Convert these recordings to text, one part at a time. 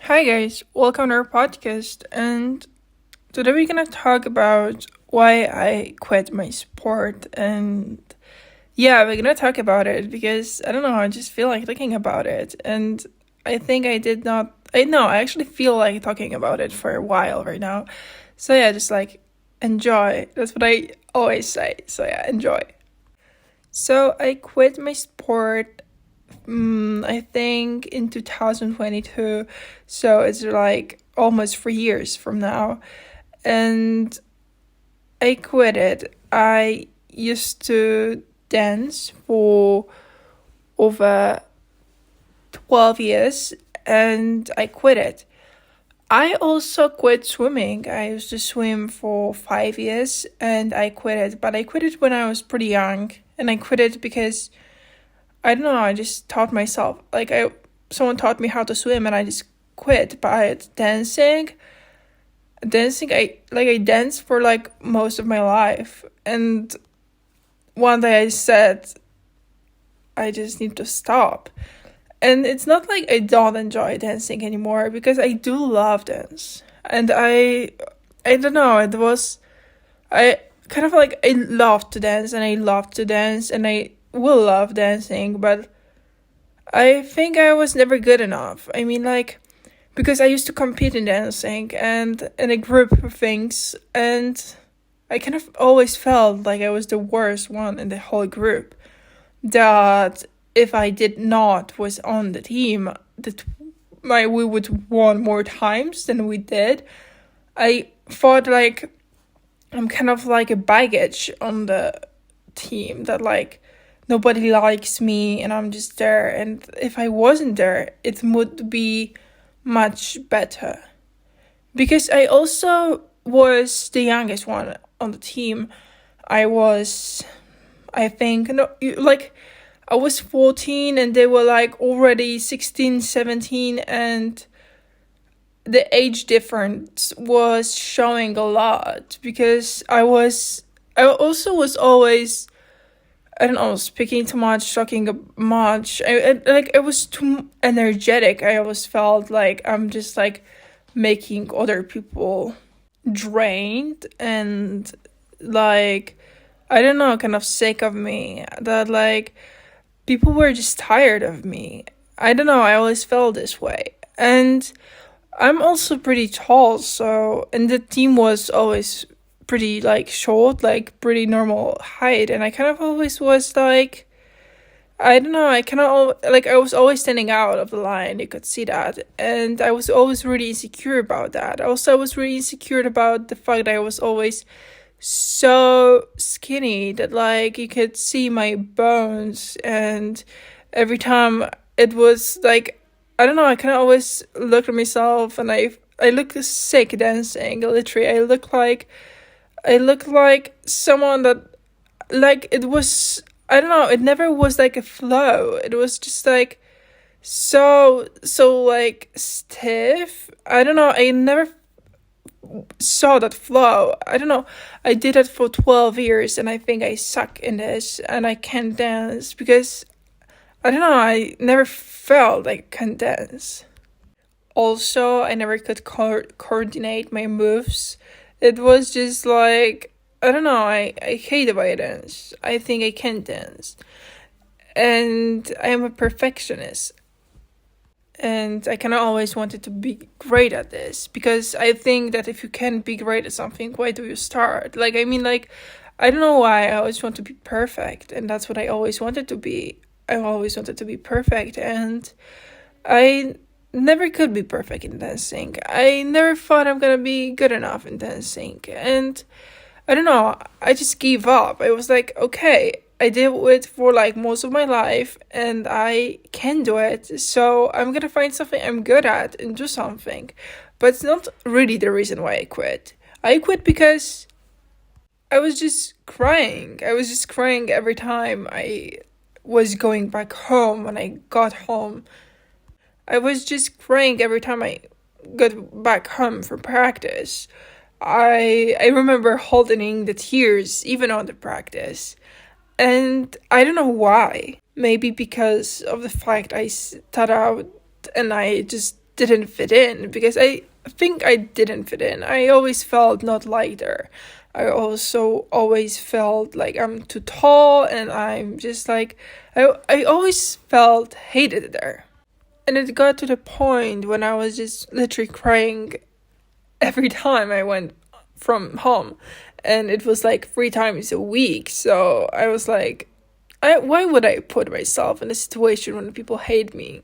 Hi guys, welcome to our podcast. And today we're gonna talk about why I quit my sport. And yeah, we're gonna talk about it because I don't know, I just feel like thinking about it. And I think I did not, I know, I actually feel like talking about it for a while right now. So yeah, just like enjoy. That's what I always say. So yeah, enjoy. So I quit my sport I think in 2022. So it's like almost 3 years from now. And I quit it. I used to dance for over 12 years and I quit it. I also quit swimming. I used to swim for 5 years and I quit it. But I quit it when I was pretty young. And I quit it because I don't know, I just taught myself. Someone taught me how to swim and I just quit. But dancing, I danced for like most of my life. And one day I said, I just need to stop. And it's not like I don't enjoy dancing anymore because I do love dance. And I don't know, I kind of like, I love to dance and I love to dance and I will love dancing, but I think I was never good enough. I mean, like, because I used to compete in dancing and in a group of things, and I kind of always felt like I was the worst one in the whole group. That if I did not was on the team, that we would won more times than we did. I thought like I'm kind of like a baggage on the team that like nobody likes me and I'm just there. And if I wasn't there, it would be much better. Because I also was the youngest one on the team. I was, I think, no, like, I was 14 and they were like already 16, 17, and the age difference was showing a lot because I also was always, I don't know, speaking too much, talking much. I was too energetic. I always felt like I'm just like making other people drained and like, I don't know, kind of sick of me. That like people were just tired of me. I don't know, I always felt this way. And I'm also pretty tall, so, and the team was always pretty like short, like pretty normal height, and I kind of always was like, I don't know, I kind of like, I was always standing out of the line. You could see that, and I was always really insecure about that. Also, I was really insecure about the fact that I was always so skinny that like you could see my bones, and every time it was like, I don't know, I kind of always looked at myself and I look sick dancing. Literally, I look like someone that, like, it was, I don't know, it never was like a flow. It was just like so like stiff. I don't know, I never saw that flow. I don't know. I did it for 12 years and I think I suck in this and I can't dance because I don't know, I never felt like I can dance. Also, I never could coordinate my moves. It was just like, I don't know, I hate the way I dance. I think I can't dance. And I am a perfectionist. And I kind of always wanted to be great at this because I think that if you can't be great at something, why do you start? Like, I mean, like, I don't know why I always want to be perfect. And that's what I always wanted to be. I always wanted to be perfect. And I never could be perfect in dancing. I never thought I'm gonna be good enough in dancing. And I don't know, I just gave up. I was like, okay, I did it for like most of my life and I can do it. So I'm gonna find something I'm good at and do something. But it's not really the reason why I quit. I quit because I was just crying. I was just crying every time I was going back home when I got home. I was just crying every time I got back home from practice. I remember holding the tears even on the practice. And I don't know why. Maybe because of the fact I sat out and I just didn't fit in, because I think I didn't fit in. I always felt not liked there. I also always felt like I'm too tall, and I'm just like, I always felt hated there. And it got to the point when I was just literally crying every time I went from home. And it was like 3 times a week. So I was like, why would I put myself in a situation when people hate me?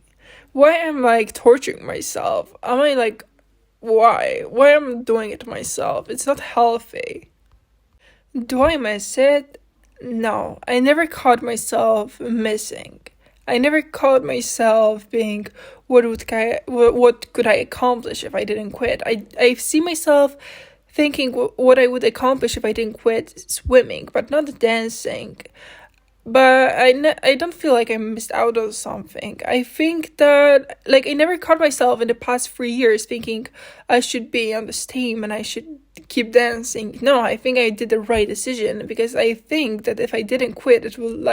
Why am I like torturing myself? Am I like, why? Why am I doing it to myself? It's not healthy. Do I miss it? No, I never caught myself missing. I never caught myself being, what could I accomplish if I didn't quit? I see myself thinking what I would accomplish if I didn't quit swimming, but not dancing. But I don't feel like I missed out on something. I think that, like, I never caught myself in the past 3 years thinking I should be on this team and I should keep dancing. No, I think I did the right decision, because I think that if I didn't quit, it would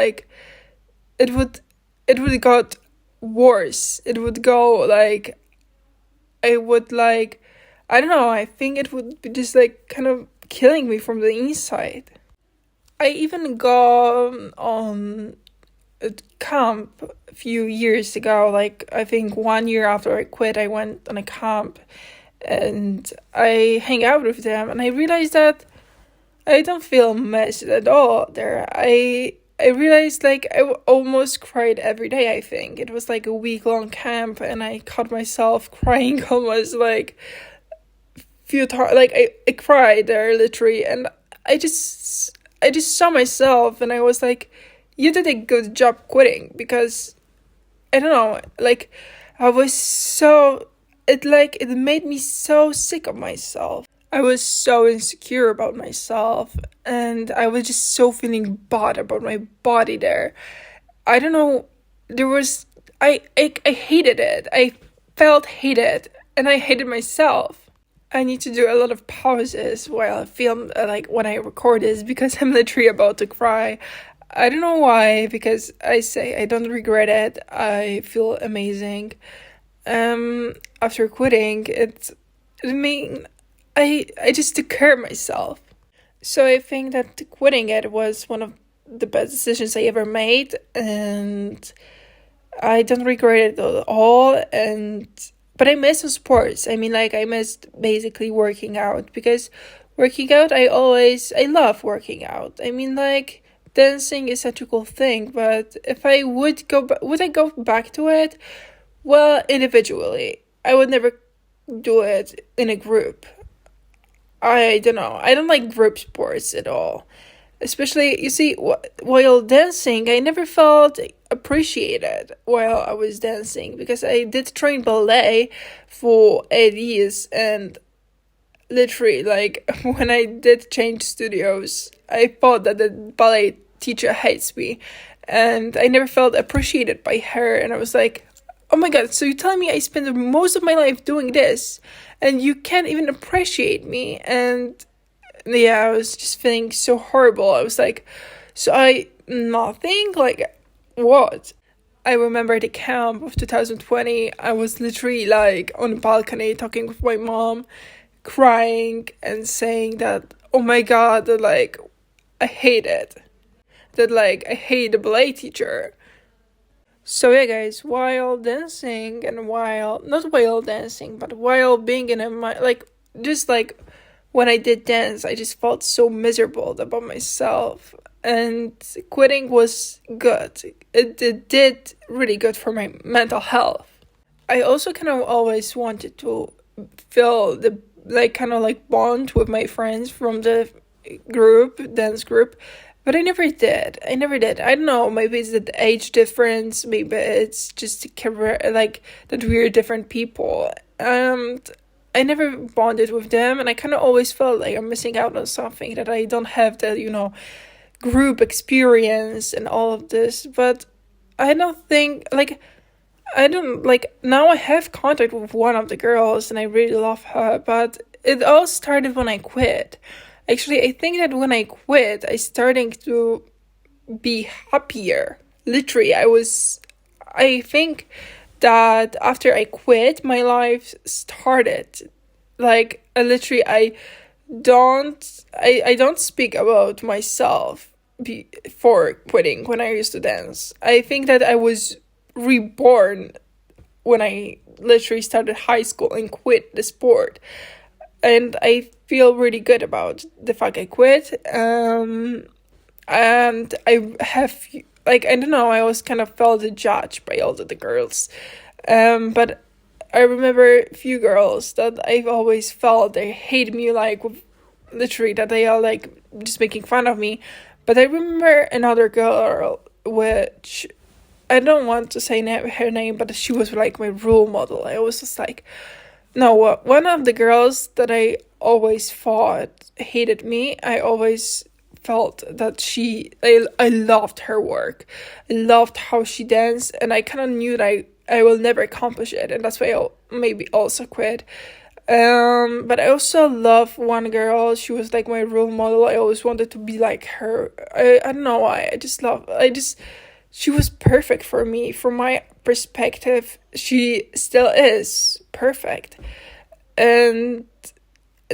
got worse. It would go like, I would like, I don't know, I think it would be just like kind of killing me from the inside. I even got on a camp a few years ago. Like, I think 1 year after I quit, I went on a camp and I hang out with them, and I realized that I don't feel missed at all there. I realized like I almost cried every day. I think it was like a week-long camp, and I caught myself crying almost like few times. Like I cried there literally, and I just saw myself, and I was like, you did a good job quitting, because I don't know, like I was so, it made me so sick of myself. I was so insecure about myself, and I was just so feeling bad about my body there. I don't know, there was, I hated it. I felt hated, and I hated myself. I need to do a lot of pauses while I film, like when I record this, because I'm literally about to cry. I don't know why, because I say I don't regret it. I feel amazing. After quitting, I just took care of myself. So I think that quitting it was one of the best decisions I ever made, and I don't regret it at all. But I miss some sports. I mean, like, I missed basically working out, because working out, I love working out. I mean, like, dancing is such a cool thing, but if I would I go back to it? Well, individually. I would never do it in a group. I don't know. I don't like group sports at all. Especially, you see, while dancing, I never felt appreciated while I was dancing, because I did train ballet for 8 years, and literally, like, when I did change studios, I thought that the ballet teacher hates me, and I never felt appreciated by her, and I was like, oh my god, so you're telling me I spent most of my life doing this, and you can't even appreciate me? And yeah, I was just feeling so horrible. I was like, so nothing? Like, what? I remember the camp of 2020, I was literally like on the balcony talking with my mom, crying and saying that, oh my god, that like, I hate it. That like, I hate the ballet teacher. So yeah, guys, while dancing and not while dancing, but while being in just like, when I did dance, I just felt so miserable about myself, and quitting was good. It did really good for my mental health. I also kind of always wanted to feel the, like, kind of like bond with my friends from the dance group, but I never did. I don't know, maybe it's the age difference, maybe it's just like that we're different people. I never bonded with them, and I kind of always felt like I'm missing out on something, that I don't have the, group experience and all of this. But I don't think, like, I don't, like, now I have contact with one of the girls, and I really love her, but it all started when I quit. Actually, I think that when I quit, I starting to be happier. Literally, I think that after I quit, my life started. Like, I don't speak about myself before quitting when I used to dance. I think that I was reborn when I literally started high school and quit the sport. And I feel really good about the fact I quit. And I have, like, I don't know, I always kind of felt judged by all the girls. But I remember a few girls that I've always felt they hate me, like, literally, that they are, like, just making fun of me. But I remember another girl, which I don't want to say her name, but she was, like, my role model. I was just like, no, one of the girls that I always thought hated me, I always felt that I loved her work. I loved how she danced, and I kind of knew that I will never accomplish it, and that's why I maybe also quit. But I also love one girl. She was like my role model. I always wanted to be like her. I don't know why. She was perfect for me. From my perspective, she still is perfect. And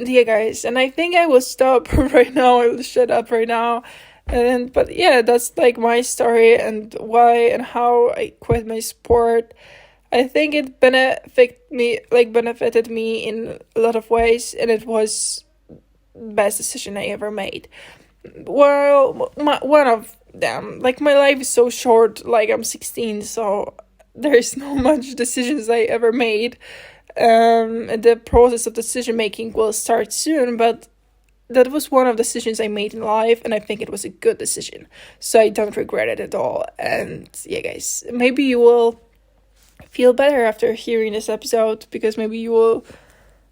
yeah, guys, and I think I will stop right now. I will shut up right now. But yeah, that's like my story and why and how I quit my sport. I think it benefited me in a lot of ways, and it was the best decision I ever made. Well, one of them. Like, my life is so short. Like, I'm 16, so there's no much decisions I ever made. The process of decision making will start soon, but that was one of the decisions I made in life, and I think it was a good decision. So I don't regret it at all. And yeah, guys, maybe you will feel better after hearing this episode, because maybe you will,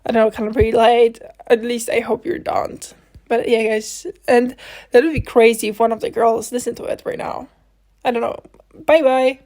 I don't know, kind of relate. At least I hope you don't. But yeah, guys, and that would be crazy if one of the girls listened to it right now. I don't know. Bye bye.